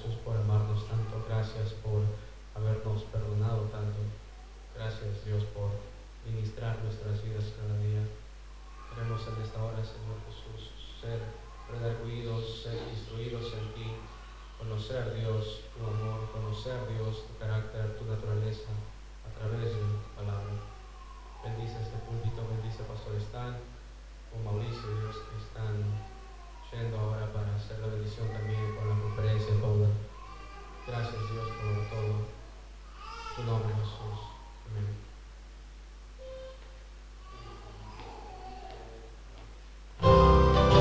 Jesús, por amarnos tanto. Gracias por habernos perdonado tanto. Gracias, Dios, por ministrar nuestras vidas cada día. Queremos en esta hora, Señor Jesús, ser redarguidos, ser instruidos en ti, conocer, Dios, tu amor, conocer, Dios, tu carácter, tu naturaleza, a través de tu palabra. Bendice este púlpito, bendice a Pastor Stan, o Mauricio, Dios, que están yendo ahora para hacer la bendición también con la conferencia toda. Gracias, Dios, por todo. Tu nombre, Jesús. Amén.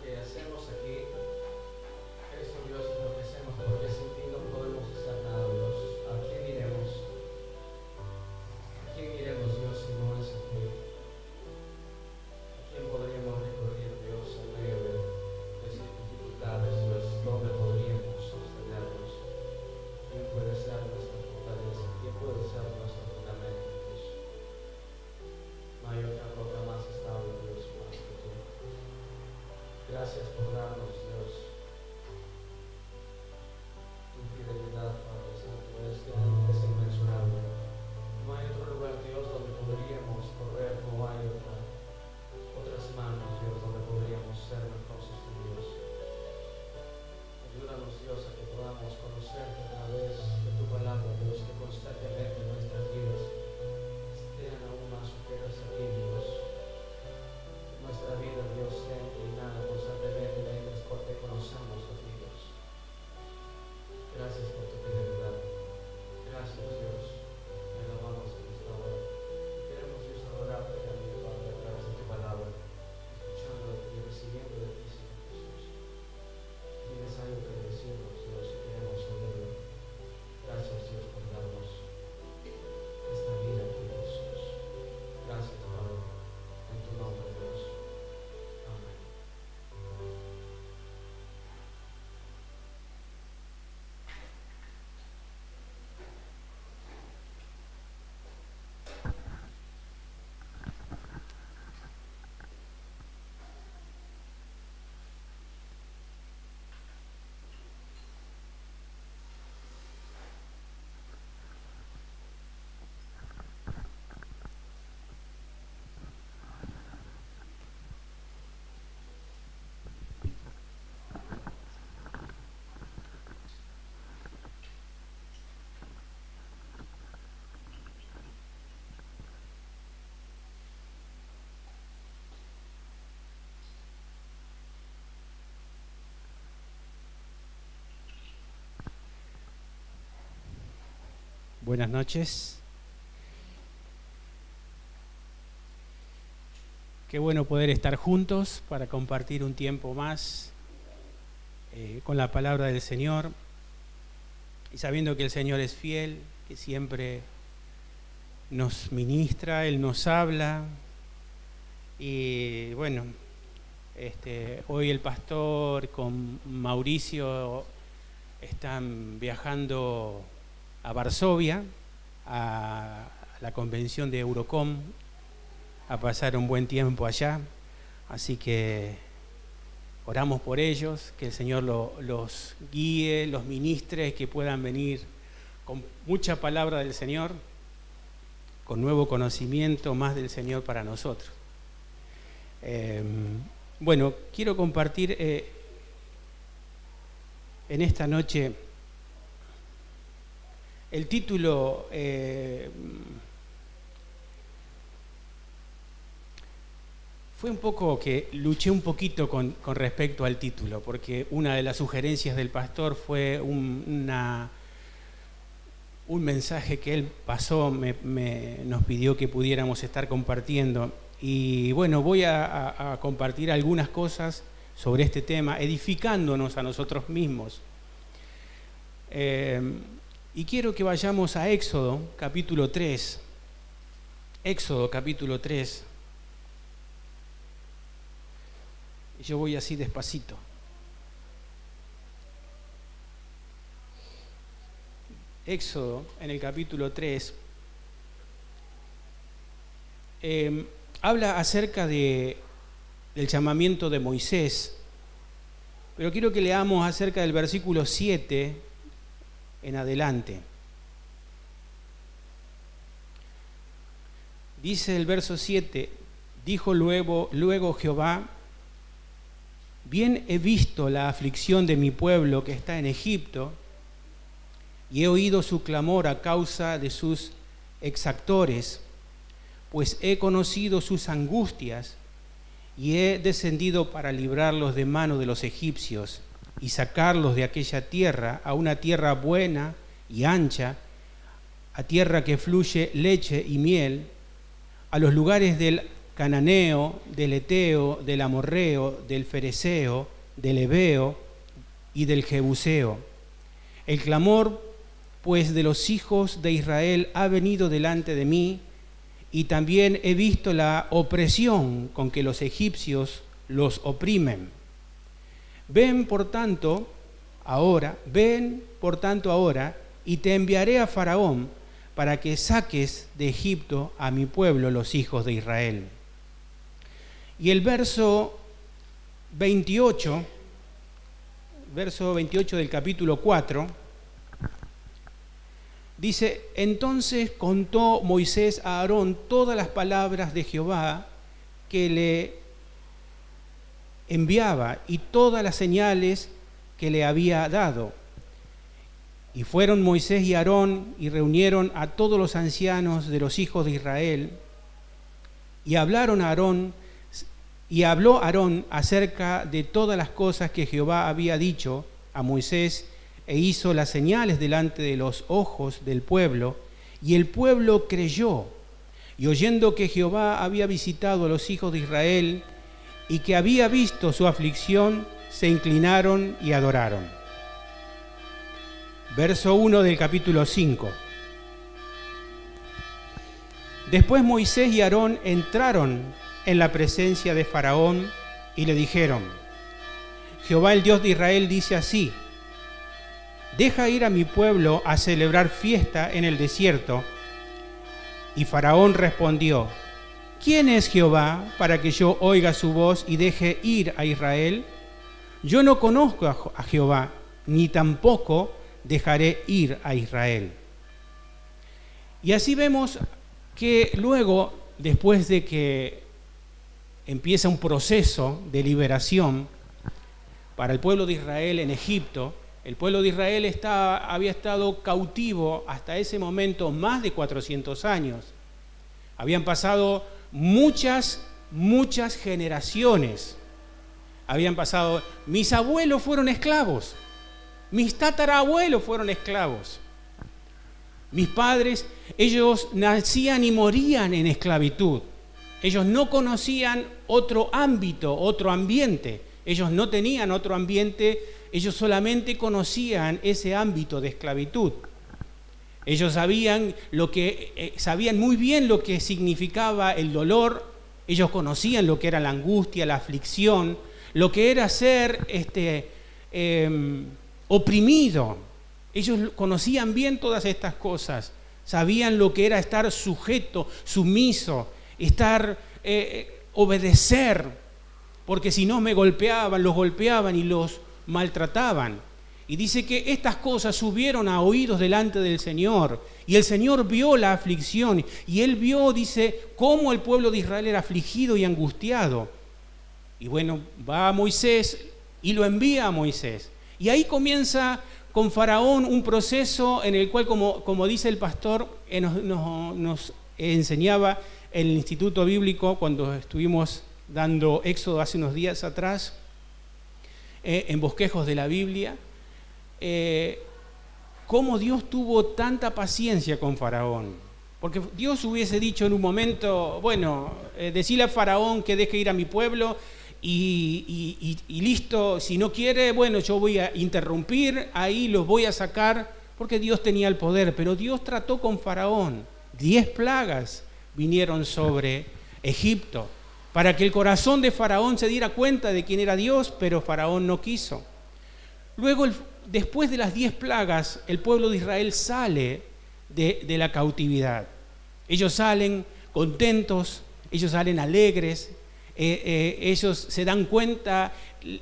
que hacemos aquí, esto, Dios, es lo que hacemos, porque sin ti no podemos hacer nada, Dios. ¿A quién iremos? ¿A quién iremos, Dios, si no es a ti? ¿A quién podríamos recurrir, Dios, en medio de estas dificultades, Dios? ¿Dónde podríamos sostenernos? ¿Quién puede ser nuestra fortaleza? ¿Quién puede ser nuestro fundamento, Dios? No hay otra roca más estable, Dios, más que tú. Gracias por darnos, Dios, tu fidelidad, Padre Santo, es inmensurable. No hay otro lugar, Dios, donde podríamos correr, no hay otras manos, Dios, donde podríamos ser mejor sostenidos. Ayúdanos, Dios, a que podamos conocerte a través de tu palabra, Dios, que constantemente nuestras vidas estén aún más sujetas a ti, Dios. Nuestra vida, Dios, sea inclinada constantemente mientras te conocemos a ti, Dios. Gracias por tu fidelidad. Gracias, Dios. Te alabamos en esta hora. Queremos, Dios, adorarte también, Padre, a través de tu palabra, escuchando de ti, recibiendo de ti, Señor Jesús. Tienes algo que decirnos, Dios, y queremos oírlo. Gracias, Dios, por darnos esta vida aquí, Jesús. Gracias, Padre, en tu nombre, Dios. Amén. Buenas noches. Qué bueno poder estar juntos para compartir un tiempo más con la palabra del Señor y sabiendo que el Señor es fiel, que siempre nos ministra, Él nos habla. Y bueno, hoy el pastor con Mauricio están viajando a Varsovia, a la convención de Eurocom, a pasar un buen tiempo allá. Así que oramos por ellos, que el Señor los guíe, los ministre, que puedan venir con mucha palabra del Señor, con nuevo conocimiento más del Señor para nosotros. Bueno, quiero compartir en esta noche el título fue un poco que luché un poquito con respecto al título, porque una de las sugerencias del pastor fue un mensaje que él pasó, nos pidió que pudiéramos estar compartiendo. Y bueno, voy a compartir algunas cosas sobre este tema, edificándonos a nosotros mismos. Y quiero que vayamos a Éxodo, capítulo 3. Éxodo, capítulo 3. Yo voy así despacito. Éxodo, en el capítulo 3, habla acerca del llamamiento de Moisés, pero quiero que leamos acerca del versículo 7 en adelante. Dice el verso 7, dijo luego Jehová, bien he visto la aflicción de mi pueblo que está en Egipto, y he oído su clamor a causa de sus exactores, pues he conocido sus angustias, y he descendido para librarlos de mano de los egipcios, y sacarlos de aquella tierra a una tierra buena y ancha, a tierra que fluye leche y miel, a los lugares del cananeo, del eteo, del amorreo, del fereceo, del heveo y del jebuseo. El clamor, pues, de los hijos de Israel ha venido delante de mí, y también he visto la opresión con que los egipcios los oprimen. Ven por tanto ahora, y te enviaré a Faraón para que saques de Egipto a mi pueblo, los hijos de Israel. Y el verso 28 del capítulo 4, dice: entonces contó Moisés a Aarón todas las palabras de Jehová que le enviaba y todas las señales que le había dado. Y fueron Moisés y Aarón y reunieron a todos los ancianos de los hijos de Israel, y habló Aarón acerca de todas las cosas que Jehová había dicho a Moisés, e hizo las señales delante de los ojos del pueblo, y el pueblo creyó. Y oyendo que Jehová había visitado a los hijos de Israel y que había visto su aflicción, se inclinaron y adoraron. Verso 1 del capítulo 5. Después Moisés y Aarón entraron en la presencia de Faraón y le dijeron: Jehová, el Dios de Israel, dice así: deja ir a mi pueblo a celebrar fiesta en el desierto. Y Faraón respondió: ¿quién es Jehová para que yo oiga su voz y deje ir a Israel? Yo no conozco a Jehová, ni tampoco dejaré ir a Israel. Y así vemos que luego, después de que empieza un proceso de liberación para el pueblo de Israel en Egipto, el pueblo de Israel había estado cautivo hasta ese momento más de 400 años. Habían pasado muchas generaciones. Habían pasado, mis abuelos fueron esclavos, mis tatarabuelos fueron esclavos. Mis padres, ellos nacían y morían en esclavitud. Ellos no conocían otro ámbito, otro ambiente. Ellos no tenían otro ambiente, ellos solamente conocían ese ámbito de esclavitud. Ellos sabían muy bien lo que significaba el dolor. Ellos conocían lo que era la angustia, la aflicción, lo que era ser oprimido. Ellos conocían bien todas estas cosas. Sabían lo que era estar sujeto, sumiso, obedecer, porque si no los golpeaban y los maltrataban. Y dice que estas cosas subieron a oídos delante del Señor, y el Señor vio la aflicción, y Él vio, dice, cómo el pueblo de Israel era afligido y angustiado. Y bueno, va a Moisés y lo envía a Moisés. Y ahí comienza con Faraón un proceso en el cual, como dice el pastor, nos enseñaba en el Instituto Bíblico cuando estuvimos dando Éxodo hace unos días atrás, en Bosquejos de la Biblia, cómo Dios tuvo tanta paciencia con Faraón. Porque Dios hubiese dicho en un momento, bueno, decirle a Faraón que deje ir a mi pueblo y listo, si no quiere, bueno, yo voy a interrumpir, ahí los voy a sacar, porque Dios tenía el poder. Pero Dios trató con Faraón. 10 plagas vinieron sobre Egipto para que el corazón de Faraón se diera cuenta de quién era Dios, pero Faraón no quiso. Luego, después de las 10 plagas, el pueblo de Israel sale de la cautividad. Ellos salen contentos, ellos salen alegres, ellos se dan cuenta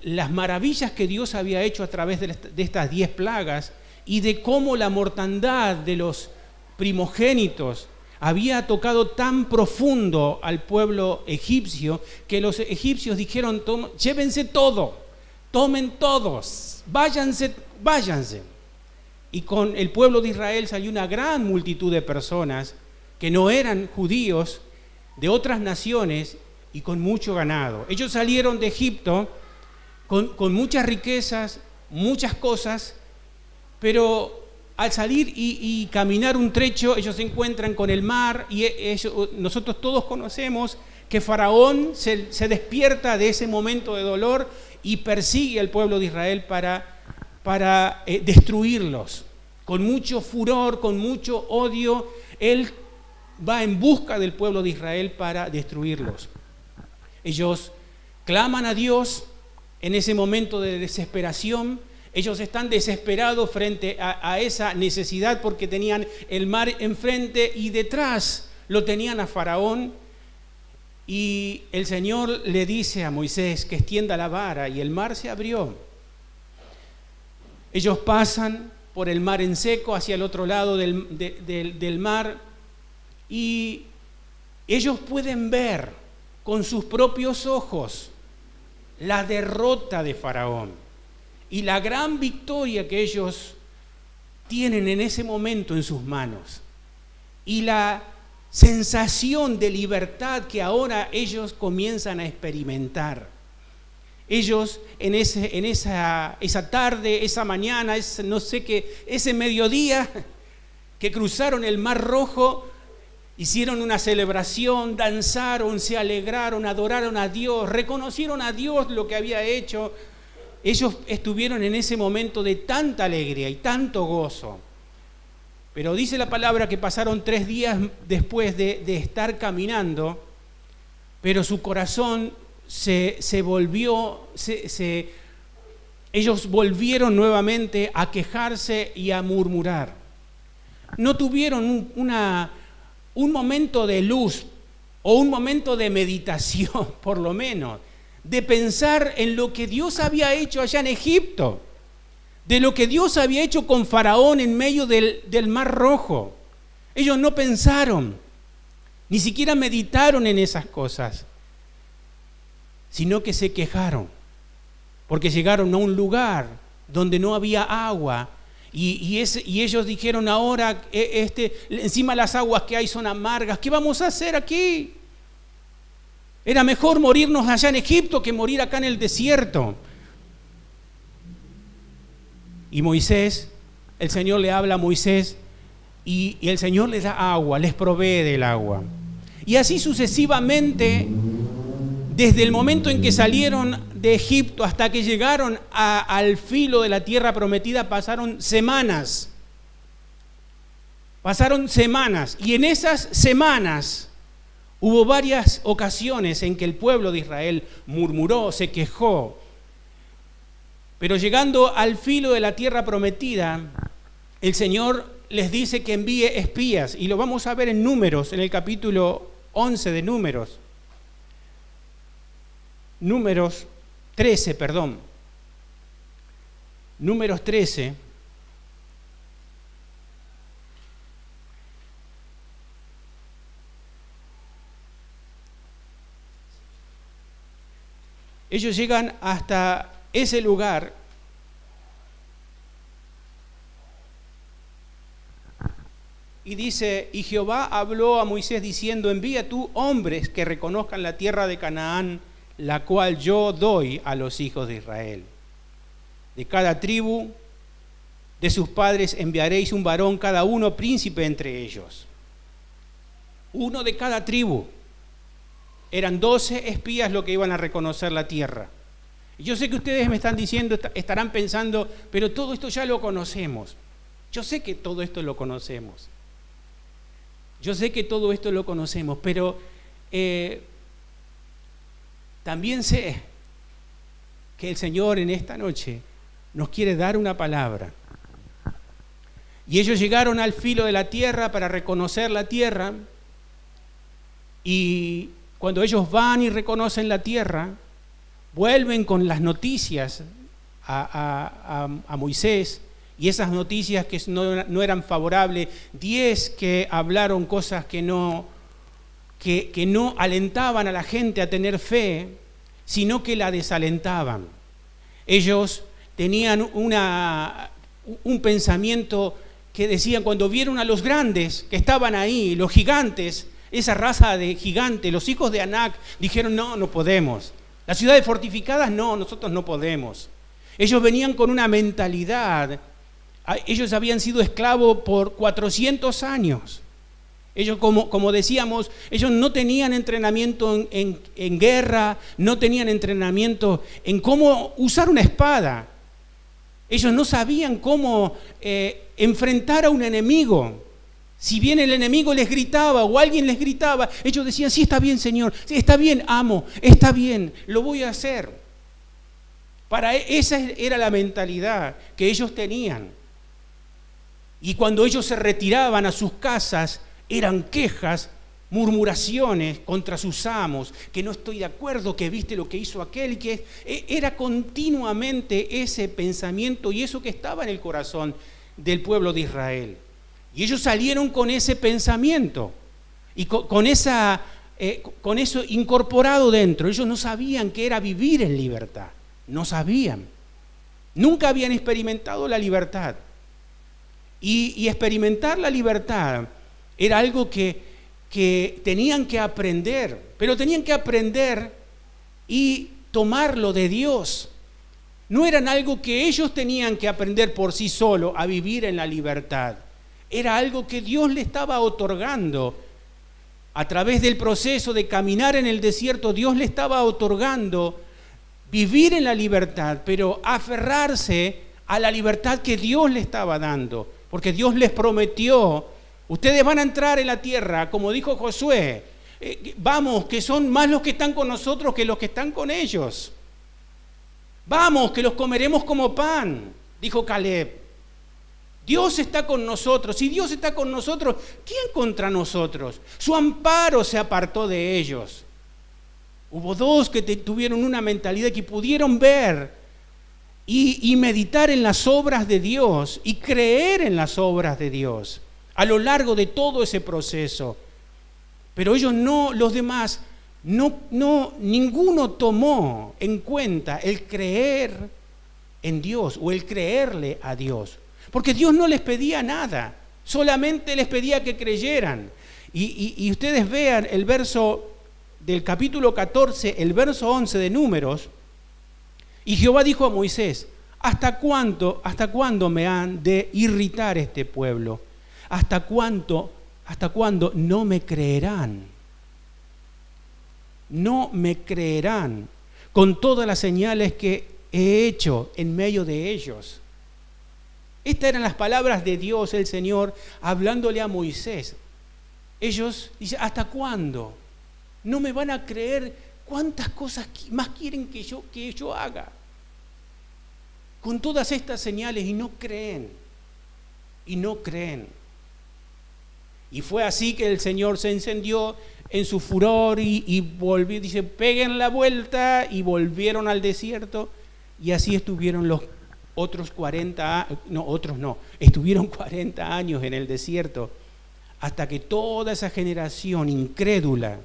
las maravillas que Dios había hecho a través de estas 10 plagas y de cómo la mortandad de los primogénitos había tocado tan profundo al pueblo egipcio que los egipcios dijeron: llévense todo, tomen todos, váyanse. Y con el pueblo de Israel salió una gran multitud de personas que no eran judíos, de otras naciones y con mucho ganado. Ellos salieron de Egipto con muchas riquezas, muchas cosas, pero al salir y caminar un trecho, ellos se encuentran con el mar y nosotros todos conocemos que Faraón se despierta de ese momento de dolor y persigue al pueblo de Israel para destruirlos. Con mucho furor, con mucho odio, él va en busca del pueblo de Israel para destruirlos. Ellos claman a Dios en ese momento de desesperación. Ellos están desesperados frente a esa necesidad porque tenían el mar enfrente y detrás lo tenían a Faraón. Y el Señor le dice a Moisés que extienda la vara y el mar se abrió. Ellos pasan por el mar en seco hacia el otro lado del mar y ellos pueden ver con sus propios ojos la derrota de Faraón y la gran victoria que ellos tienen en ese momento en sus manos y la sensación de libertad que ahora ellos comienzan a experimentar. Ellos en esa tarde, esa mañana, ese mediodía que cruzaron el Mar Rojo, hicieron una celebración, danzaron, se alegraron, adoraron a Dios, reconocieron a Dios lo que había hecho. Ellos estuvieron en ese momento de tanta alegría y tanto gozo. Pero dice la palabra que pasaron 3 días después de estar caminando, pero su corazón se volvió, ellos volvieron nuevamente a quejarse y a murmurar. No tuvieron un momento de luz o un momento de meditación, por lo menos, de pensar en lo que Dios había hecho allá en Egipto, de lo que Dios había hecho con Faraón en medio del Mar Rojo. Ellos no pensaron, ni siquiera meditaron en esas cosas, sino que se quejaron, porque llegaron a un lugar donde no había agua, y ellos dijeron: ahora encima las aguas que hay son amargas, ¿qué vamos a hacer aquí? Era mejor morirnos allá en Egipto que morir acá en el desierto. Y Moisés, el Señor le habla a Moisés y el Señor les da agua, les provee del agua. Y así sucesivamente, desde el momento en que salieron de Egipto hasta que llegaron al filo de la tierra prometida, pasaron semanas. Y en esas semanas hubo varias ocasiones en que el pueblo de Israel murmuró, se quejó. Pero llegando al filo de la tierra prometida, el Señor les dice que envíe espías, y lo vamos a ver en Números, en el capítulo 11 de Números. Números 13. Ellos llegan hasta ese lugar y dice: y Jehová habló a Moisés diciendo: envía tú hombres que reconozcan la tierra de Canaán, la cual yo doy a los hijos de Israel. De cada tribu de sus padres enviaréis un varón, cada uno príncipe entre ellos. Uno de cada tribu. Eran 12 espías los que iban a reconocer la tierra. Y yo sé que ustedes me están diciendo, estarán pensando: pero todo esto ya lo conocemos. Yo sé que todo esto lo conocemos. Pero también sé que el Señor en esta noche nos quiere dar una palabra. Y ellos llegaron al filo de la tierra para reconocer la tierra, y cuando ellos van y reconocen la tierra, vuelven con las noticias a Moisés, y esas noticias que no eran favorables, 10 que hablaron cosas que no alentaban a la gente a tener fe, sino que la desalentaban. Ellos tenían un pensamiento que decían, cuando vieron a los grandes que estaban ahí, los gigantes, esa raza de gigantes, los hijos de Anac, dijeron: no podemos. Las ciudades fortificadas, nosotros no podemos. Ellos venían con una mentalidad. Ellos habían sido esclavos por 400 años Ellos, como decíamos, ellos no tenían entrenamiento en guerra, no tenían entrenamiento en cómo usar una espada. Ellos no sabían cómo enfrentar a un enemigo. Si bien el enemigo les gritaba o alguien les gritaba, ellos decían, sí, está bien, Señor, sí, está bien, amo, está bien, lo voy a hacer. Esa era la mentalidad que ellos tenían. Y cuando ellos se retiraban a sus casas, eran quejas, murmuraciones contra sus amos, que no estoy de acuerdo, que viste lo que hizo aquel, que era continuamente ese pensamiento y eso que estaba en el corazón del pueblo de Israel. Y ellos salieron con ese pensamiento y con eso incorporado dentro. Ellos no sabían qué era vivir en libertad, no sabían. Nunca habían experimentado la libertad. Y experimentar la libertad era algo que tenían que aprender, pero tenían que aprender y tomarlo de Dios. No eran algo que ellos tenían que aprender por sí solos a vivir en la libertad. Era algo que Dios le estaba otorgando. A través del proceso de caminar en el desierto, Dios le estaba otorgando vivir en la libertad, pero aferrarse a la libertad que Dios le estaba dando. Porque Dios les prometió, ustedes van a entrar en la tierra, como dijo Josué, vamos, que son más los que están con nosotros que los que están con ellos. Vamos, que los comeremos como pan, dijo Caleb. Dios está con nosotros. Si Dios está con nosotros, ¿quién contra nosotros? Su amparo se apartó de ellos. Hubo dos que tuvieron una mentalidad que pudieron ver y meditar en las obras de Dios y creer en las obras de Dios a lo largo de todo ese proceso. Pero ellos no, los demás, ninguno tomó en cuenta el creer en Dios o el creerle a Dios. Porque Dios no les pedía nada, solamente les pedía que creyeran. Y ustedes vean el verso del capítulo 14, el verso 11 de Números. Y Jehová dijo a Moisés, ¿hasta cuándo me han de irritar este pueblo? ¿Hasta cuándo no me creerán? No me creerán con todas las señales que he hecho en medio de ellos. Estas eran las palabras de Dios, el Señor, hablándole a Moisés. Ellos dicen, ¿hasta cuándo? No me van a creer. ¿Cuántas cosas más quieren que yo haga? Con todas estas señales y no creen. Y no creen. Y fue así que el Señor se encendió en su furor y volvió. Dice, peguen la vuelta y volvieron al desierto. Y así estuvieron estuvieron 40 años en el desierto hasta que toda esa generación incrédula,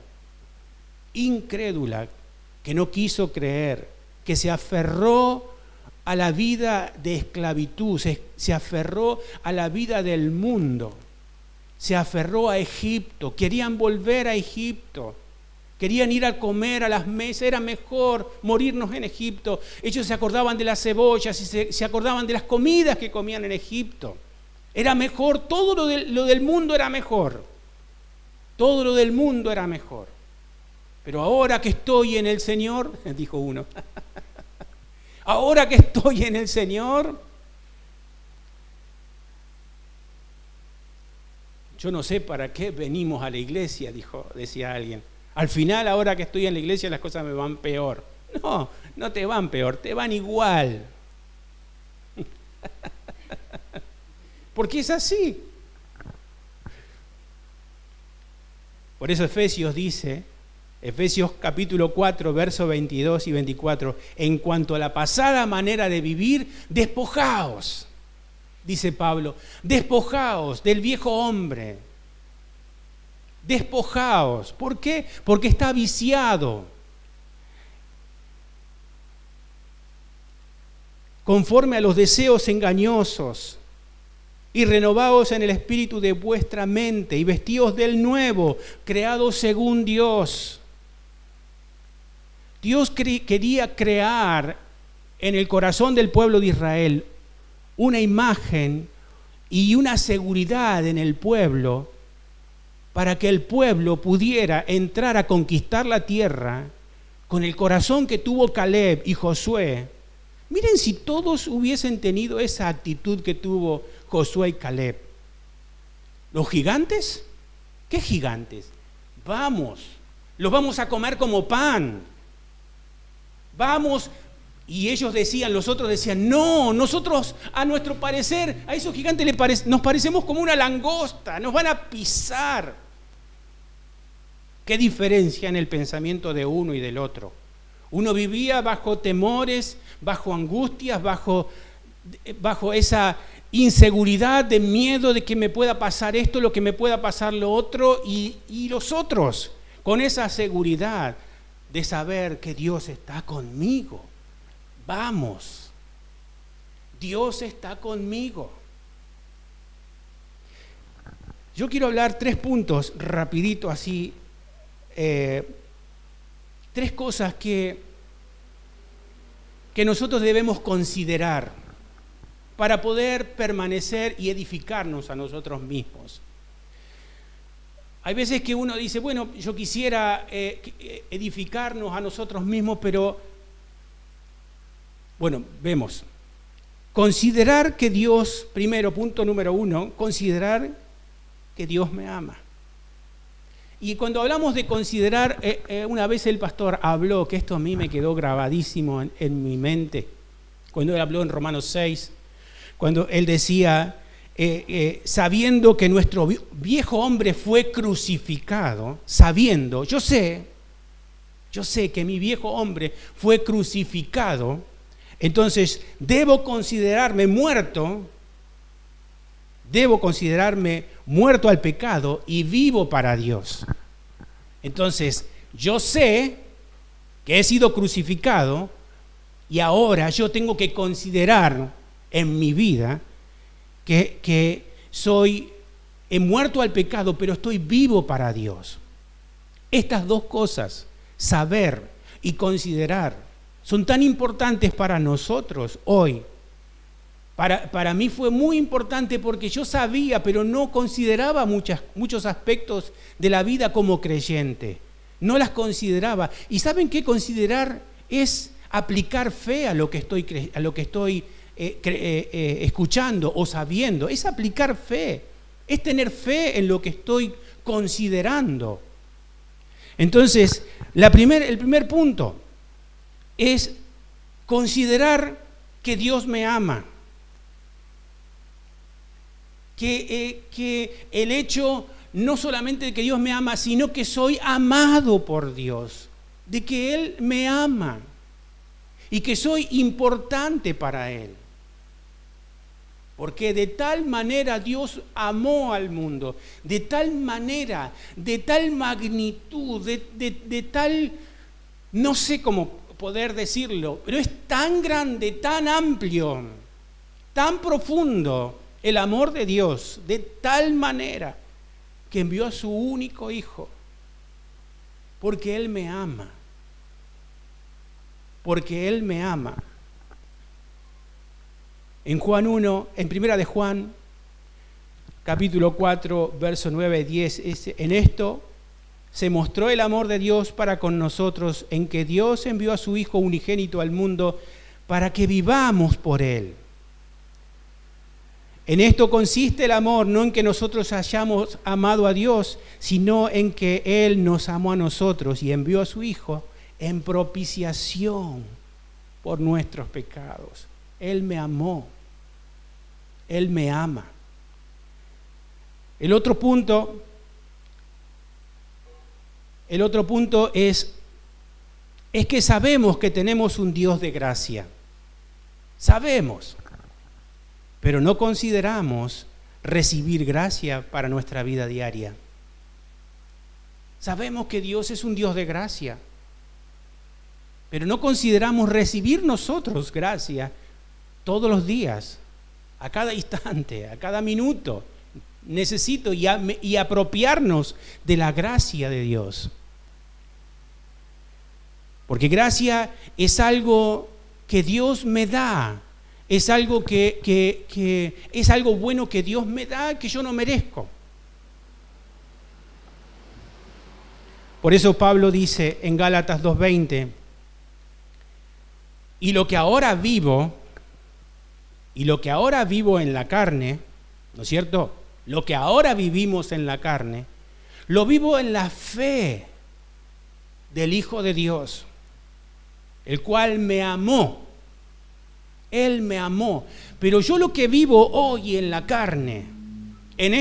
que no quiso creer, que se aferró a la vida de esclavitud, se aferró a la vida del mundo, se aferró a Egipto, querían volver a Egipto. Querían ir a comer a las mesas, era mejor morirnos en Egipto. Ellos se acordaban de las cebollas y se acordaban de las comidas que comían en Egipto. Era mejor, todo lo del mundo era mejor. Todo lo del mundo era mejor. Pero ahora que estoy en el Señor, dijo uno, ahora que estoy en el Señor, yo no sé para qué venimos a la iglesia, decía alguien. Al final, ahora que estoy en la iglesia, las cosas me van peor. No te van peor, te van igual. Porque es así. Por eso Efesios dice, Efesios capítulo 4, versos 22 y 24, en cuanto a la pasada manera de vivir, despojaos, dice Pablo, despojaos del viejo hombre. Despojaos. ¿Por qué? Porque está viciado. Conforme a los deseos engañosos. Y renovaos en el espíritu de vuestra mente y vestíos del nuevo, creado según Dios. Dios quería crear en el corazón del pueblo de Israel una imagen y una seguridad en el pueblo para que el pueblo pudiera entrar a conquistar la tierra con el corazón que tuvo Caleb y Josué. Miren si todos hubiesen tenido esa actitud que tuvo Josué y Caleb. ¿Los gigantes? ¿Qué gigantes? Vamos, los vamos a comer como pan. Vamos. Y ellos decían, los otros decían, no, nosotros a nuestro parecer, a esos gigantes nos parecemos como una langosta, nos van a pisar. ¿Qué diferencia en el pensamiento de uno y del otro? Uno vivía bajo temores, bajo angustias, bajo esa inseguridad de miedo de que me pueda pasar esto, lo que me pueda pasar lo otro, y los otros con esa seguridad de saber que Dios está conmigo. Vamos, Dios está conmigo. Yo quiero hablar 3 puntos, rapidito así, 3 cosas que nosotros debemos considerar para poder permanecer y edificarnos a nosotros mismos. Hay veces que uno dice, bueno, yo quisiera edificarnos a nosotros mismos, pero bueno, vemos. Considerar que Dios, primero, punto número 1, considerar que Dios me ama. Y cuando hablamos de considerar, una vez el pastor habló, que esto a mí me quedó grabadísimo en mi mente, cuando él habló en Romanos 6, cuando él decía, sabiendo que nuestro viejo hombre fue crucificado, sabiendo, yo sé que mi viejo hombre fue crucificado, entonces debo considerarme muerto al pecado y vivo para Dios. Entonces, yo sé que he sido crucificado y ahora yo tengo que considerar en mi vida que he muerto al pecado, pero estoy vivo para Dios. Estas 2 cosas, saber y considerar, son tan importantes para nosotros hoy. Para mí fue muy importante porque yo sabía, pero no consideraba muchos aspectos de la vida como creyente. No las consideraba. ¿Y saben qué? Considerar es aplicar fe a lo que estoy escuchando o sabiendo. Es aplicar fe. Es tener fe en lo que estoy considerando. Entonces, el primer punto es considerar que Dios me ama. Que el hecho no solamente de que Dios me ama, sino que soy amado por Dios, de que Él me ama y que soy importante para Él. Porque de tal manera Dios amó al mundo, de tal manera, de tal magnitud, de tal, no sé cómo poder decirlo, pero es tan grande, tan amplio, tan profundo el amor de Dios, de tal manera que envió a su único Hijo, porque Él me ama, porque Él me ama. En Juan 1, en Primera de Juan, capítulo 4, verso 9, 10, en esto se mostró el amor de Dios para con nosotros, en que Dios envió a su Hijo unigénito al mundo para que vivamos por Él. En esto consiste el amor, no en que nosotros hayamos amado a Dios, sino en que Él nos amó a nosotros y envió a su Hijo en propiciación por nuestros pecados. Él me amó, Él me ama. El otro punto es que sabemos que tenemos un Dios de gracia. Sabemos, pero no consideramos recibir gracia para nuestra vida diaria. Sabemos que Dios es un Dios de gracia, pero no consideramos recibir nosotros gracia todos los días, a cada instante, a cada minuto. Necesito y apropiarnos de la gracia de Dios. Porque gracia es algo que Dios me da, es algo que es algo bueno que Dios me da, que yo no merezco. Por eso Pablo dice en Gálatas 2:20, y lo que ahora vivo en la carne, ¿no es cierto? Lo que ahora vivimos en la carne, lo vivo en la fe del Hijo de Dios, el cual me amó. Él me amó. Pero yo lo que vivo hoy en la carne, en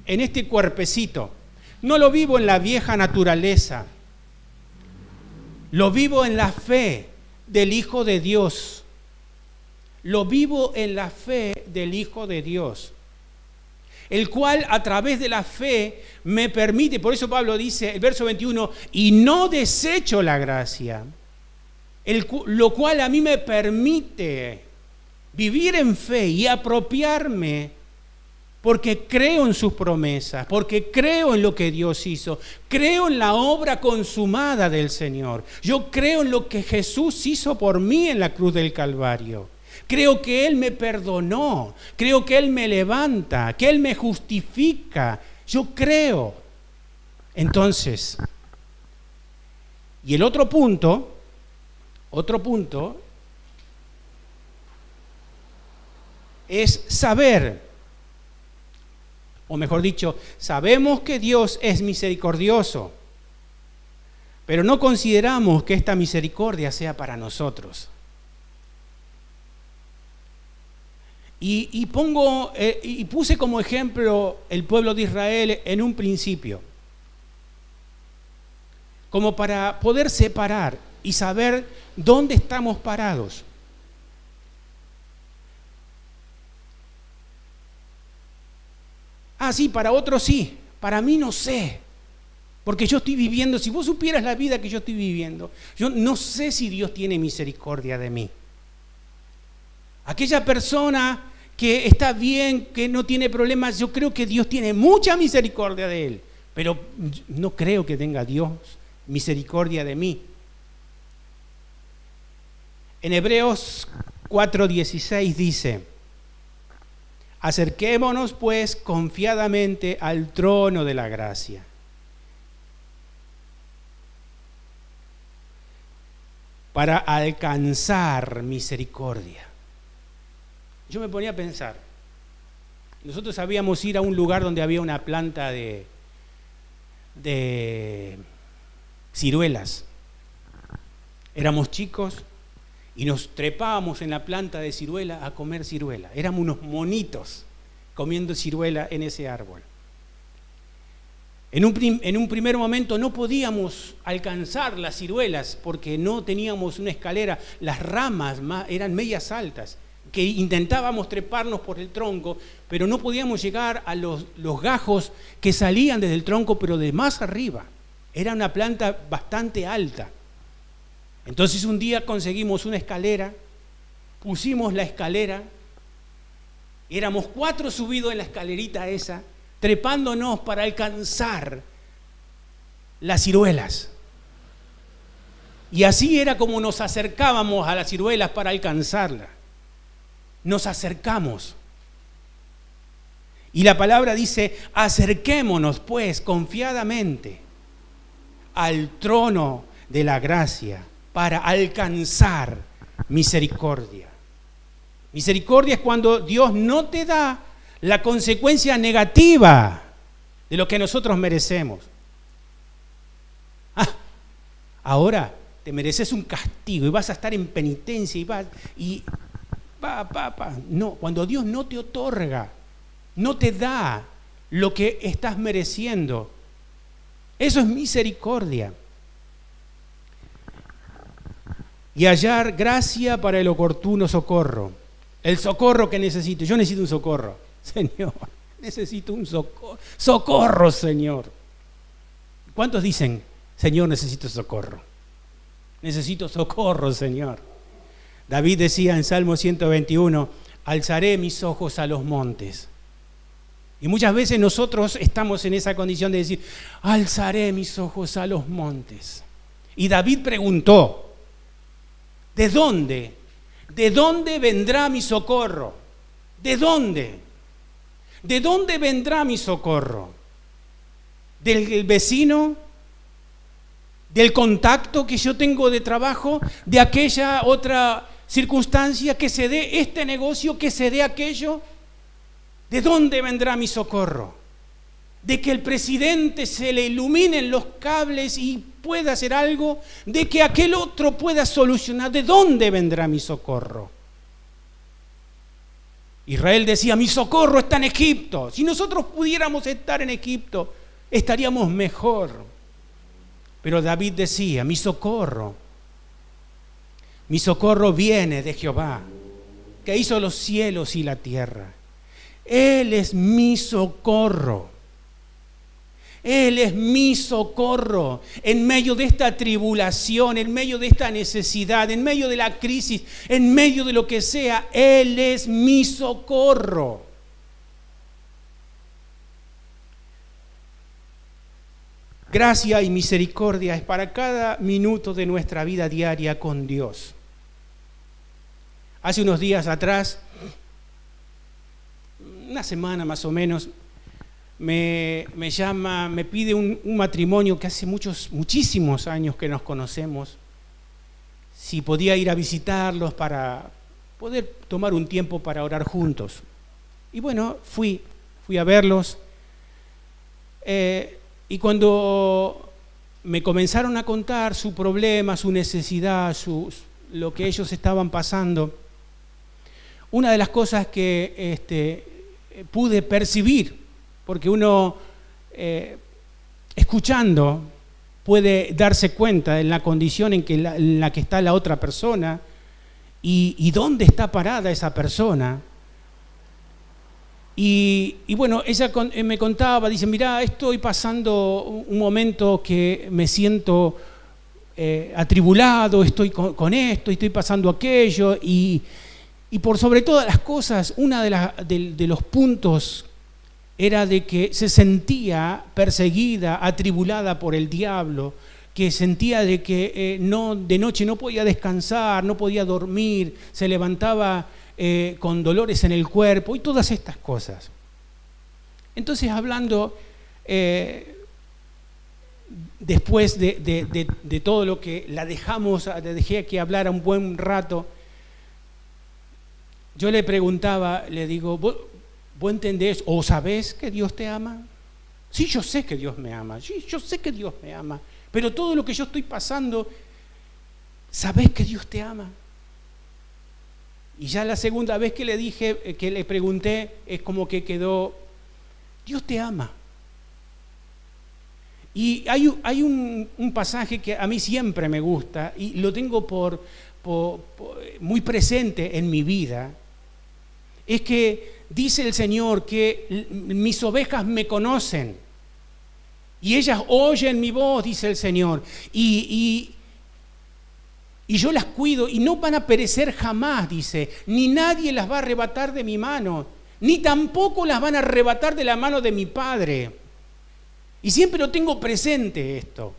este cuerpecito, no lo vivo en la vieja naturaleza, lo vivo en la fe del Hijo de Dios. Lo vivo en la fe del Hijo de Dios, el cual a través de la fe me permite, por eso Pablo dice, el verso 21, y no desecho la gracia, lo cual a mí me permite vivir en fe y apropiarme, porque creo en sus promesas, porque creo en lo que Dios hizo, creo en la obra consumada del Señor. Yo creo en lo que Jesús hizo por mí en la cruz del Calvario. Creo que Él me perdonó, creo que Él me levanta, que Él me justifica. Yo creo. Entonces, y el otro punto es saber, o mejor dicho, sabemos que Dios es misericordioso, pero no consideramos que esta misericordia sea para nosotros. Y puse como ejemplo el pueblo de Israel en un principio, como para poder separar y saber dónde estamos parados. Ah, sí, para otros sí, para mí no sé, porque yo estoy viviendo, si vos supieras la vida que yo estoy viviendo, yo no sé si Dios tiene misericordia de mí. Aquella persona que está bien, que no tiene problemas, yo creo que Dios tiene mucha misericordia de él, pero no creo que tenga Dios misericordia de mí. En Hebreos 4:16 dice, acerquémonos pues confiadamente al trono de la gracia, para alcanzar misericordia. Yo me ponía a pensar, nosotros sabíamos ir a un lugar donde había una planta de ciruelas. Éramos chicos y nos trepábamos en la planta de ciruela a comer ciruela. Éramos unos monitos comiendo ciruela en ese árbol. En un primer momento no podíamos alcanzar las ciruelas porque no teníamos una escalera. Las ramas eran medias altas, que intentábamos treparnos por el tronco, pero no podíamos llegar a los gajos que salían desde el tronco, pero de más arriba. Era una planta bastante alta. Entonces un día conseguimos una escalera, pusimos la escalera, éramos 4 subidos en la escalerita esa, trepándonos para alcanzar las ciruelas. Y así era como nos acercábamos a las ciruelas para alcanzarlas. Nos acercamos. Y la palabra dice, acerquémonos pues confiadamente al trono de la gracia para alcanzar misericordia. Misericordia es cuando Dios no te da la consecuencia negativa de lo que nosotros merecemos. Ahora te mereces un castigo y vas a estar en penitencia No, cuando Dios no te otorga, no te da lo que estás mereciendo, eso es misericordia. Y hallar gracia para el oportuno socorro. El socorro que necesito. Yo necesito un socorro, Señor. Necesito un socorro. Socorro, Señor. ¿Cuántos dicen, Señor, necesito socorro? Necesito socorro, Señor. David decía en Salmo 121, alzaré mis ojos a los montes. Y muchas veces nosotros estamos en esa condición de decir, alzaré mis ojos a los montes. Y David preguntó, ¿de dónde? ¿De dónde vendrá mi socorro? ¿De dónde? ¿De dónde vendrá mi socorro? ¿Del vecino? del contacto que yo tengo de trabajo, de aquella otra circunstancia, que se dé este negocio, que se dé aquello. ¿De dónde vendrá mi socorro? De que el presidente se le iluminen los cables y pueda hacer algo, de que aquel otro pueda solucionar. ¿De dónde vendrá mi socorro? Israel decía, mi socorro está en Egipto. Si nosotros pudiéramos estar en Egipto, estaríamos mejor. Pero David decía, mi socorro viene de Jehová, que hizo los cielos y la tierra. Él es mi socorro. Él es mi socorro en medio de esta tribulación, en medio de esta necesidad, en medio de la crisis, en medio de lo que sea. Él es mi socorro. Gracia y misericordia es para cada minuto de nuestra vida diaria con Dios. Hace unos días atrás, una semana más o menos, me pide un matrimonio que hace muchísimos años que nos conocemos, si podía ir a visitarlos para poder tomar un tiempo para orar juntos. Y bueno, fui a verlos, y cuando me comenzaron a contar su problema, su necesidad, lo que ellos estaban pasando, una de las cosas que pude percibir, porque uno escuchando puede darse cuenta en la condición en la que está la otra persona y dónde está parada esa persona. Y bueno, ella me contaba, dice, mirá, estoy pasando un momento que me siento atribulado, estoy con esto, estoy pasando aquello, y por sobre todas las cosas, uno de los puntos era de que se sentía perseguida, atribulada por el diablo, que sentía de que de noche no podía descansar, no podía dormir, se levantaba con dolores en el cuerpo y todas estas cosas. Entonces, hablando, después de todo lo que la dejé que hablara un buen rato, yo le preguntaba, le digo, ¿vos entendés o sabés que Dios te ama? Sí, yo sé que Dios me ama, sí, yo sé que Dios me ama, pero todo lo que yo estoy pasando, ¿sabés que Dios te ama? Y ya la segunda vez que le dije, que le pregunté, es como que quedó, Dios te ama. Y hay un pasaje que a mí siempre me gusta y lo tengo muy presente en mi vida. Es que dice el Señor que mis ovejas me conocen y ellas oyen mi voz, dice el Señor, y yo las cuido y no van a perecer jamás, dice, ni nadie las va a arrebatar de mi mano, ni tampoco las van a arrebatar de la mano de mi Padre. Y siempre lo tengo presente esto,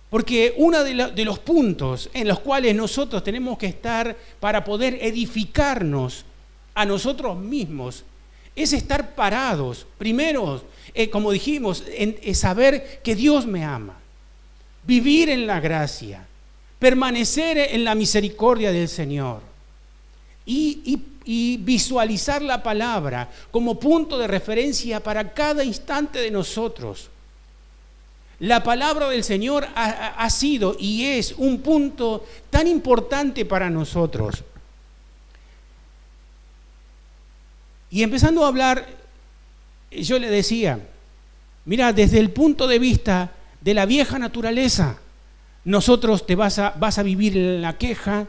porque uno de los puntos en los cuales nosotros tenemos que estar para poder edificarnos a nosotros mismos es estar parados, primero, como dijimos, saber que Dios me ama, vivir en la gracia, permanecer en la misericordia del Señor y visualizar la palabra como punto de referencia para cada instante de nosotros. La palabra del Señor ha sido y es un punto tan importante para nosotros. Y empezando a hablar, yo le decía, mira, desde el punto de vista de la vieja naturaleza, nosotros vas a vivir en la queja,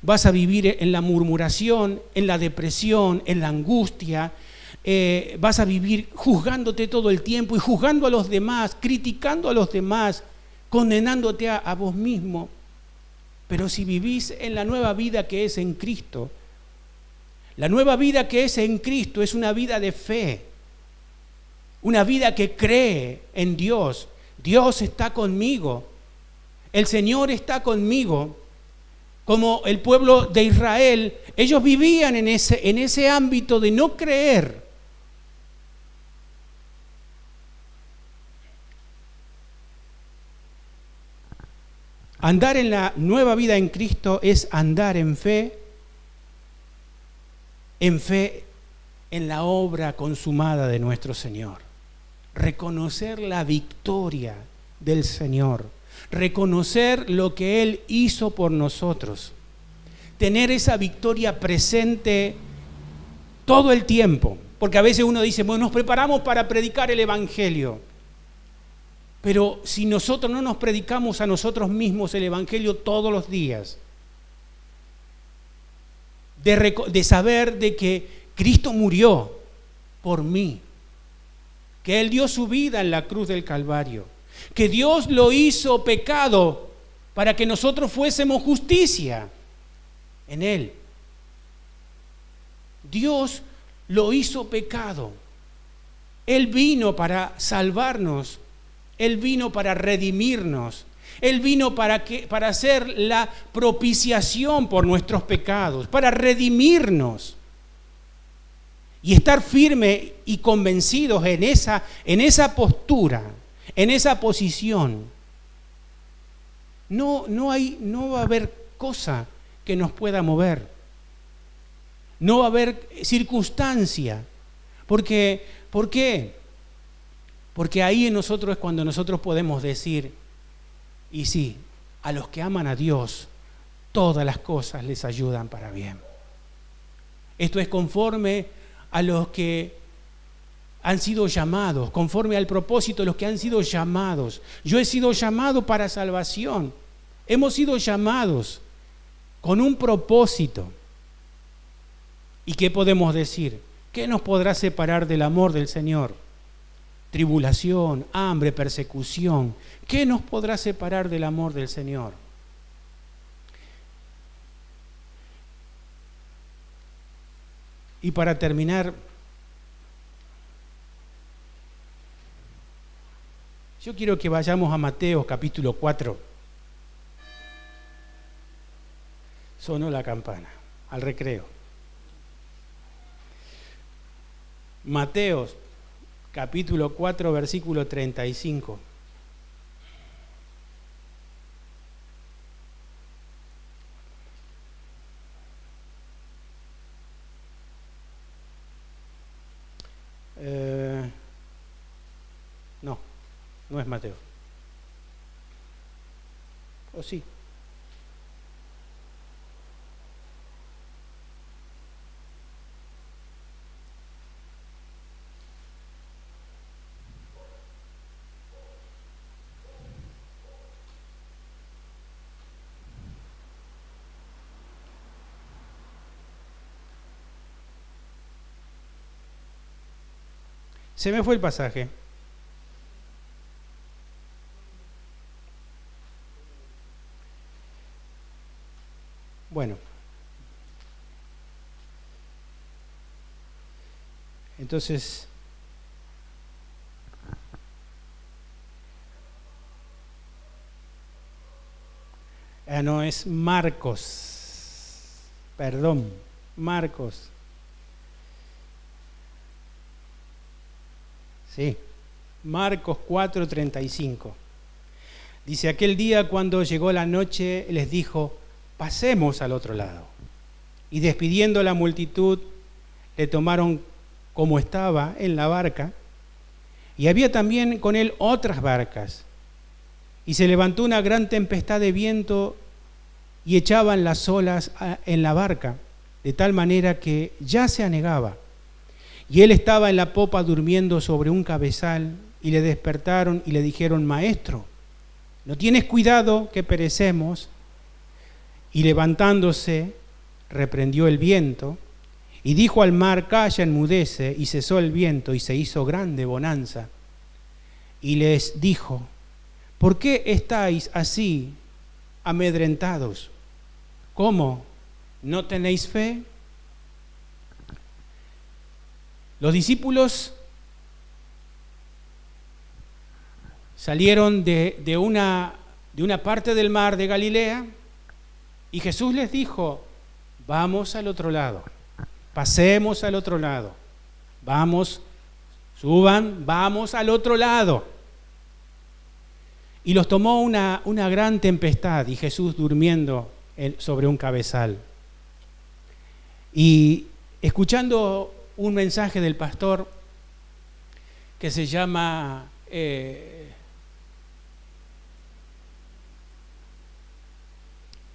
vas a vivir en la murmuración, en la depresión, en la angustia, vas a vivir juzgándote todo el tiempo y juzgando a los demás, criticando a los demás, condenándote a vos mismo. Pero si vivís en la nueva vida que es en Cristo, la nueva vida que es en Cristo es una vida de fe, una vida que cree en Dios. Dios está conmigo, el Señor está conmigo. Como el pueblo de Israel, ellos vivían en ese ámbito de no creer. Andar en la nueva vida en Cristo es andar en fe en la obra consumada de nuestro Señor. Reconocer la victoria del Señor, reconocer lo que Él hizo por nosotros, tener esa victoria presente todo el tiempo, porque a veces uno dice, bueno, nos preparamos para predicar el Evangelio, pero si nosotros no nos predicamos a nosotros mismos el Evangelio todos los días, de saber de que Cristo murió por mí, que Él dio su vida en la cruz del Calvario, que Dios lo hizo pecado para que nosotros fuésemos justicia en Él. Dios lo hizo pecado. Él vino para salvarnos, Él vino para redimirnos, Él vino para hacer la propiciación por nuestros pecados, para redimirnos. Y estar firme y convencidos en esa postura, en esa posición. No va a haber cosa que nos pueda mover. No va a haber circunstancia. ¿Por qué? Porque ahí en nosotros es cuando nosotros podemos decir, y sí, a los que aman a Dios, todas las cosas les ayudan para bien. Esto es conforme a los que han sido llamados, conforme al propósito de los que han sido llamados. Yo he sido llamado para salvación. Hemos sido llamados con un propósito. ¿Y qué podemos decir? ¿Qué nos podrá separar del amor del Señor? Tribulación, hambre, persecución. ¿Qué nos podrá separar del amor del Señor? Y para terminar, yo quiero que vayamos a Mateo capítulo 4. Sonó la campana, al recreo. Mateo capítulo 4, versículo 35. No es Mateo. ¿O sí? Se me fue el pasaje. Bueno, entonces, no es Marcos, perdón, Marcos. Sí, Marcos 4:35. Dice, aquel día cuando llegó la noche les dijo, pasemos al otro lado. Y despidiendo a la multitud, le tomaron como estaba en la barca, y había también con él otras barcas. Y se levantó una gran tempestad de viento y echaban las olas en la barca, de tal manera que ya se anegaba. Y él estaba en la popa durmiendo sobre un cabezal, y le despertaron y le dijeron, Maestro, ¿no tienes cuidado que perecemos? Y levantándose, reprendió el viento, y dijo al mar, calla, enmudece, y cesó el viento, y se hizo grande bonanza. Y les dijo, ¿por qué estáis así amedrentados? ¿Cómo? ¿No tenéis fe? Los discípulos salieron de una parte del mar de Galilea y Jesús les dijo, vamos al otro lado, pasemos al otro lado, vamos, suban, vamos al otro lado. y los tomó una gran tempestad, y Jesús durmiendo sobre un cabezal. Y escuchando un mensaje del pastor que se llama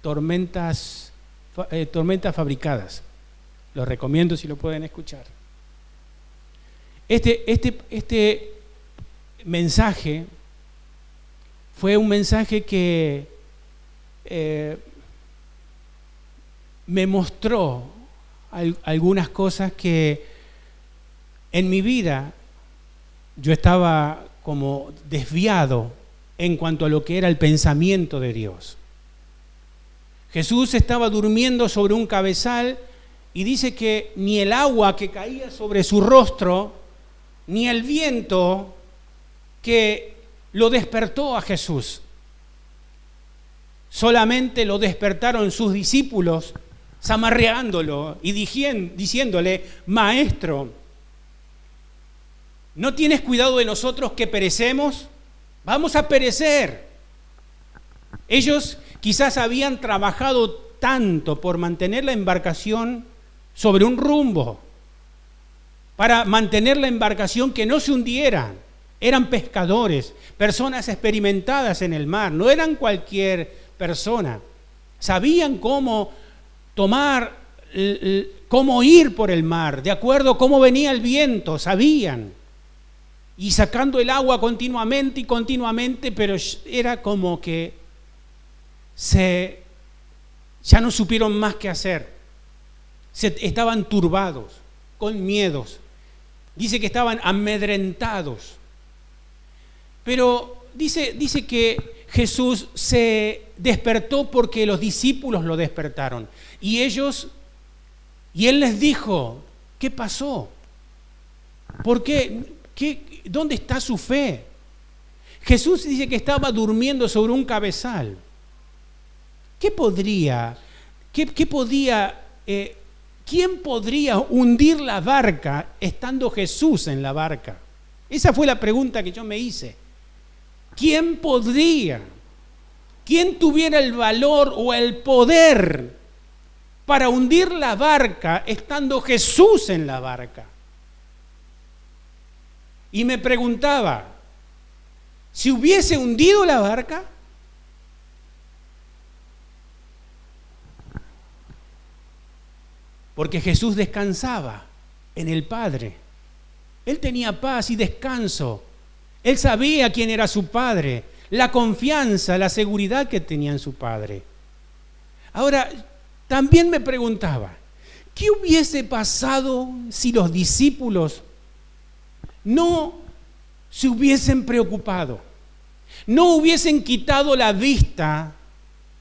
Tormentas Fabricadas. Los recomiendo si lo pueden escuchar. Este mensaje fue un mensaje que me mostró algunas cosas que en mi vida yo estaba como desviado en cuanto a lo que era el pensamiento de Dios. Jesús estaba durmiendo sobre un cabezal y dice que ni el agua que caía sobre su rostro, ni el viento que lo despertó a Jesús. Solamente lo despertaron sus discípulos, zamarreándolo y diciéndole: Maestro, ¿no tienes cuidado de nosotros que perecemos? Vamos a perecer. Ellos quizás habían trabajado tanto por mantener la embarcación sobre un rumbo, para mantener la embarcación que no se hundiera. Eran pescadores, personas experimentadas en el mar, no eran cualquier persona. Sabían cómo tomar, cómo ir por el mar, de acuerdo a cómo venía el viento, sabían. Y sacando el agua continuamente, pero era como que ya no supieron más qué hacer. Estaban turbados, con miedos. Dice que estaban amedrentados. Pero dice que Jesús se despertó porque los discípulos lo despertaron. Y Él les dijo: ¿qué pasó? ¿Por qué? ¿Dónde está su fe? Jesús dice que estaba durmiendo sobre un cabezal. ¿Quién podría hundir la barca estando Jesús en la barca? Esa fue la pregunta que yo me hice. ¿Quién podría? ¿Quién tuviera el valor o el poder para hundir la barca estando Jesús en la barca? Y me preguntaba, si hubiese hundido la barca, porque Jesús descansaba en el Padre. Él tenía paz y descanso. Él sabía quién era su Padre, la confianza, la seguridad que tenía en su Padre. Ahora, también me preguntaba, ¿qué hubiese pasado si los discípulos no se hubiesen preocupado, no hubiesen quitado la vista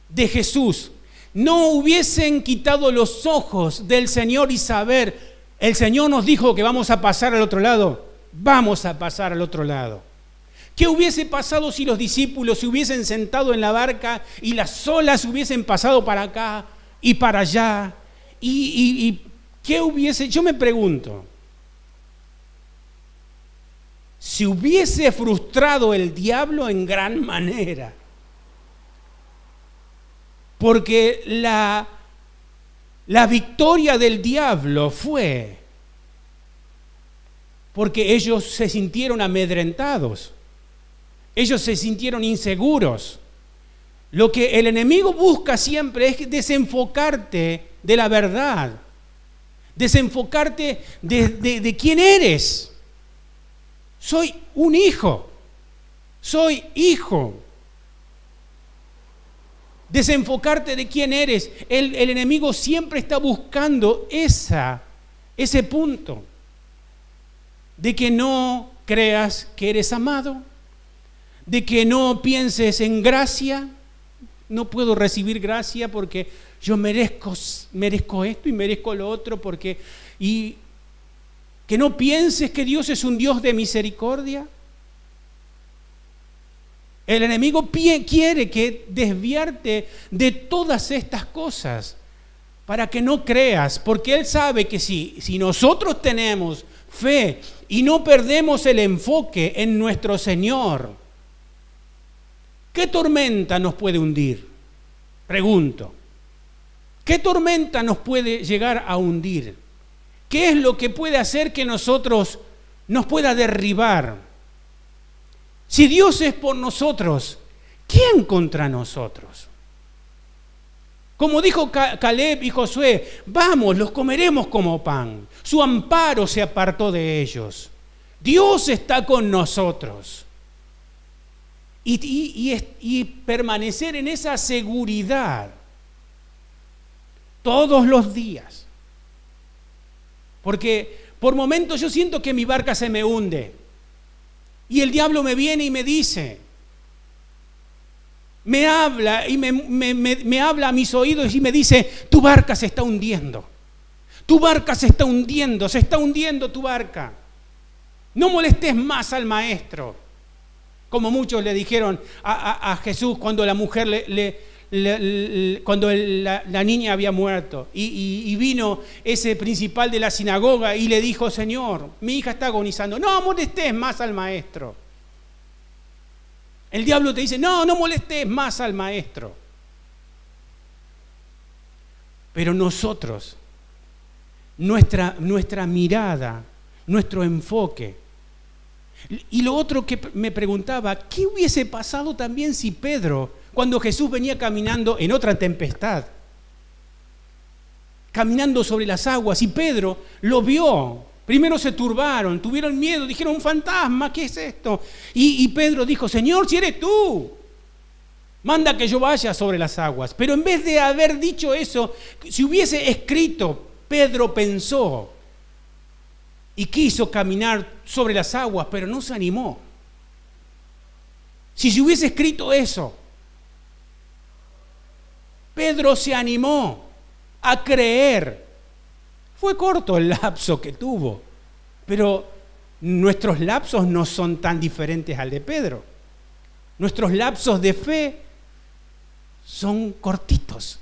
de Jesús, no hubiesen quitado los ojos del Señor y saber, el Señor nos dijo que vamos a pasar al otro lado, vamos a pasar al otro lado? ¿Qué hubiese pasado si los discípulos se hubiesen sentado en la barca y las olas hubiesen pasado para acá y para allá? ¿Y qué hubiese? Yo me pregunto, si hubiese frustrado el diablo en gran manera, porque la victoria del diablo fue porque ellos se sintieron amedrentados, ellos se sintieron inseguros. Lo que el enemigo busca siempre es desenfocarte de la verdad, desenfocarte de quién eres. Soy un hijo, soy hijo. Desenfocarte de quién eres. El enemigo siempre está buscando ese punto de que no creas que eres amado, de que no pienses en gracia. No puedo recibir gracia porque yo merezco esto y merezco lo otro, y que no pienses que Dios es un Dios de misericordia. El enemigo quiere desviarte de todas estas cosas para que no creas, porque él sabe que si nosotros tenemos fe y, y no perdemos el enfoque en nuestro Señor, ¿Qué tormenta nos puede hundir? Pregunto. ¿Qué tormenta nos puede llegar a hundir? ¿Qué es lo que puede hacer que nosotros nos pueda derribar? Si Dios es por nosotros, ¿quién contra nosotros? Como dijo Caleb y Josué, vamos, los comeremos como pan. Su amparo se apartó de ellos. Dios está con nosotros. Y permanecer en esa seguridad todos los días. Porque por momentos yo siento que mi barca se me hunde. Y el diablo me viene y me dice, me habla y me habla a mis oídos y me dice, tu barca se está hundiendo. Tu barca se está hundiendo tu barca. No molestes más al maestro. Como muchos le dijeron a Jesús cuando la mujer cuando la niña había muerto y vino ese principal de la sinagoga y le dijo, Señor, mi hija está agonizando, no molestes más al maestro. El diablo te dice, no molestes más al maestro. Pero nosotros, nuestra mirada, nuestro enfoque. Y lo otro que me preguntaba, ¿qué hubiese pasado también si Pedro, cuando Jesús venía caminando en otra tempestad, caminando sobre las aguas, y Pedro lo vio? Primero se turbaron, tuvieron miedo, dijeron, un fantasma, ¿qué es esto? Y Pedro dijo, Señor, si eres tú, manda que yo vaya sobre las aguas. Pero en vez de haber dicho eso, si hubiese escrito, Pedro pensó y quiso caminar sobre las aguas, pero no se animó. Si se hubiese escrito eso, Pedro se animó a creer. Fue corto el lapso que tuvo, pero nuestros lapsos no son tan diferentes al de Pedro. Nuestros lapsos de fe son cortitos.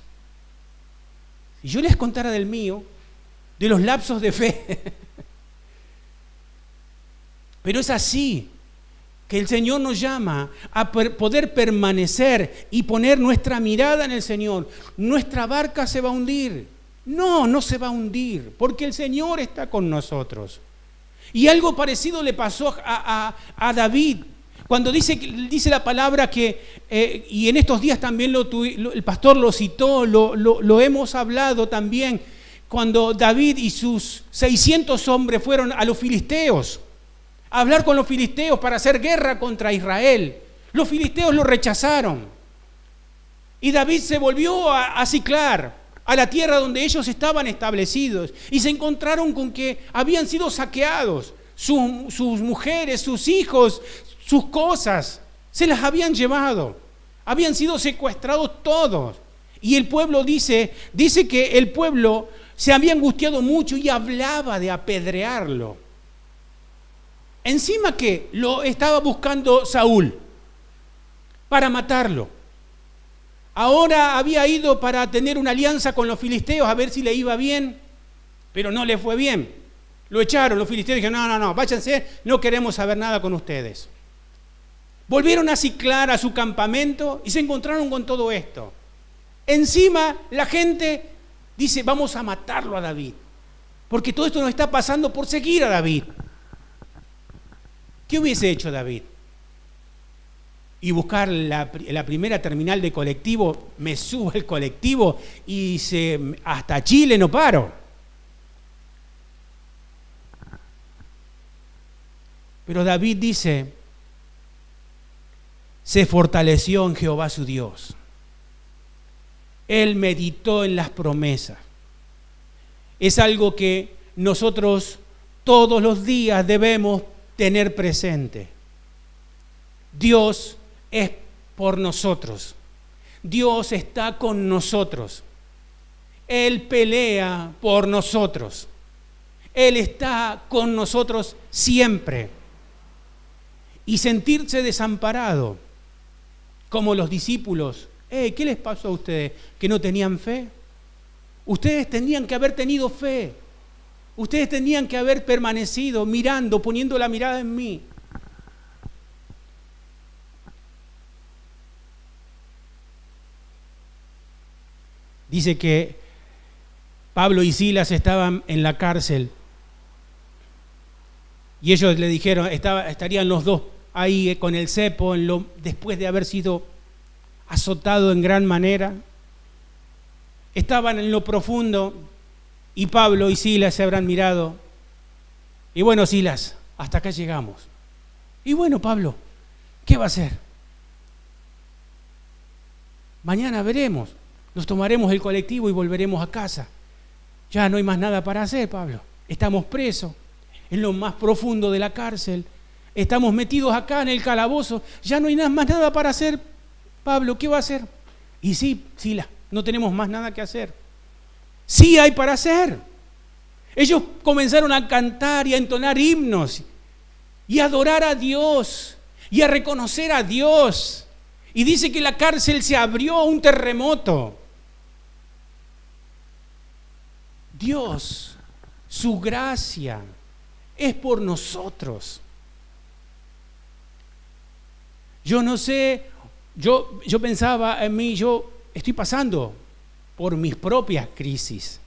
Si yo les contara del mío, de los lapsos de fe, pero es así que el Señor nos llama a poder permanecer y poner nuestra mirada en el Señor. Nuestra barca se va a hundir. No se va a hundir, porque el Señor está con nosotros. Y algo parecido le pasó a David, cuando dice la palabra que, y en estos días también el pastor lo citó, lo hemos hablado también, cuando David y sus 600 hombres fueron a los filisteos, a hablar con los filisteos para hacer guerra contra Israel. Los filisteos lo rechazaron. Y David se volvió a Siclar, a la tierra donde ellos estaban establecidos. Y se encontraron con que habían sido saqueados. Sus mujeres, sus hijos, sus cosas, se las habían llevado. Habían sido secuestrados todos. Y el pueblo dice que el pueblo se había angustiado mucho y hablaba de apedrearlo. Encima que lo estaba buscando Saúl para matarlo. Ahora había ido para tener una alianza con los filisteos a ver si le iba bien, pero no le fue bien. Lo echaron, los filisteos dijeron, no, váyanse, no queremos saber nada con ustedes. Volvieron a Siclar, a su campamento, y se encontraron con todo esto. Encima la gente dice, vamos a matarlo a David, porque todo esto nos está pasando por seguir a David. ¿Qué hubiese hecho David? Y buscar la primera terminal de colectivo, me subo al colectivo y hasta Chile no paro. Pero David dice, se fortaleció en Jehová su Dios. Él meditó en las promesas. Es algo que nosotros todos los días debemos tener presente. Dios es por nosotros. Dios está con nosotros. Él pelea por nosotros. Él está con nosotros siempre. Y sentirse desamparado, como los discípulos. ¿Qué les pasó a ustedes? ¿Que no tenían fe? Ustedes tenían que haber tenido fe. Ustedes tenían que haber permanecido mirando, poniendo la mirada en mí. Dice que Pablo y Silas estaban en la cárcel y ellos le dijeron, estarían los dos ahí con el cepo después de haber sido azotado en gran manera. Estaban en lo profundo y Pablo y Silas se habrán mirado. Y bueno, Silas, hasta acá llegamos. Y bueno, Pablo, ¿qué va a hacer? Mañana veremos, nos tomaremos el colectivo y volveremos a casa. Ya no hay más nada para hacer, Pablo. Estamos presos en lo más profundo de la cárcel. Estamos metidos acá en el calabozo. Ya no hay más nada para hacer, Pablo. ¿Qué va a hacer? Y sí, Silas, no tenemos más nada que hacer. Sí hay para hacer. Ellos comenzaron a cantar y a entonar himnos y a adorar a Dios y a reconocer a Dios. Y dice que la cárcel se abrió a un terremoto. Dios, su gracia es por nosotros. Yo no sé, yo pensaba en mí, yo estoy pasando por mis propias crisis.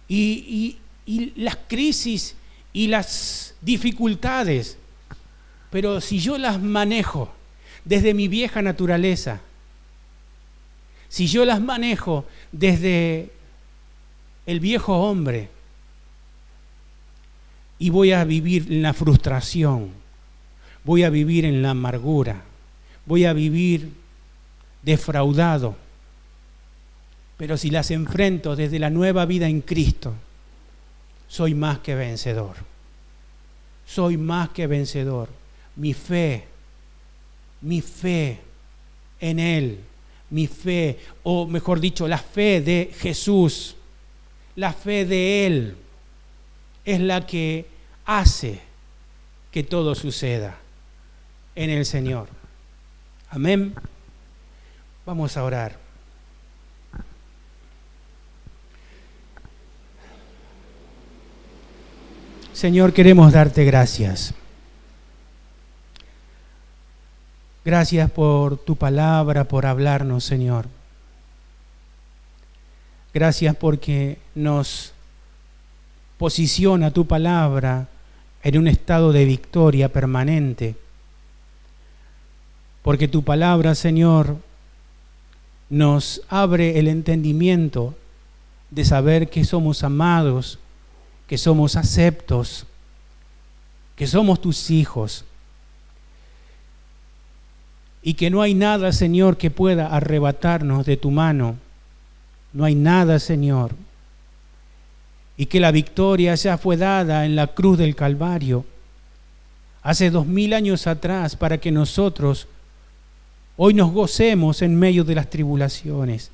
Y las crisis y las dificultades, pero si yo las manejo desde mi vieja naturaleza, si yo las manejo desde el viejo hombre y voy a vivir en la frustración, voy a vivir en la amargura, voy a vivir defraudado, pero si las enfrento desde la nueva vida en Cristo, soy más que vencedor. Soy más que vencedor. Mi fe en Él, mi fe, o mejor dicho, la fe de Jesús, la fe de Él, es la que hace que todo suceda en el Señor. Amén. Vamos a orar. Señor, queremos darte gracias. Gracias por tu palabra, por hablarnos, Señor. Gracias porque nos posiciona tu palabra en un estado de victoria permanente. Porque tu palabra, Señor, nos abre el entendimiento de saber que somos amados, que somos aceptos, que somos tus hijos y que no hay nada, Señor, que pueda arrebatarnos de tu mano. No hay nada, Señor, y que la victoria ya fue dada en la cruz del Calvario hace 2000 años atrás para que nosotros hoy nos gocemos en medio de las tribulaciones,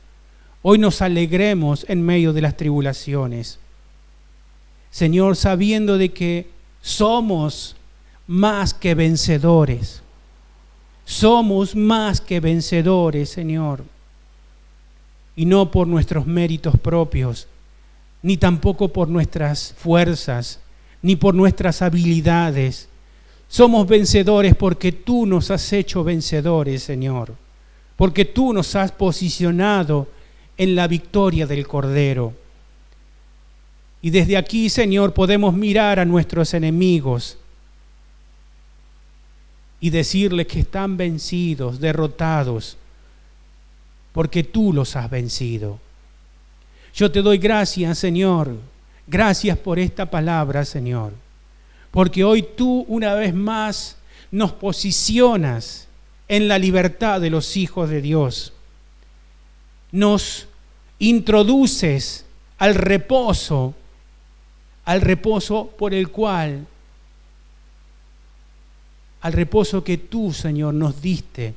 hoy nos alegremos en medio de las tribulaciones. Señor, sabiendo de que somos más que vencedores. Somos más que vencedores, Señor. Y no por nuestros méritos propios, ni tampoco por nuestras fuerzas, ni por nuestras habilidades. Somos vencedores porque tú nos has hecho vencedores, Señor. Porque tú nos has posicionado en la victoria del Cordero. Y desde aquí, Señor, podemos mirar a nuestros enemigos y decirles que están vencidos, derrotados, porque tú los has vencido. Yo te doy gracias, Señor. Gracias por esta palabra, Señor. Porque hoy tú una vez más nos posicionas en la libertad de los hijos de Dios. Nos introduces al reposo por el cual, al reposo que tú, Señor, nos diste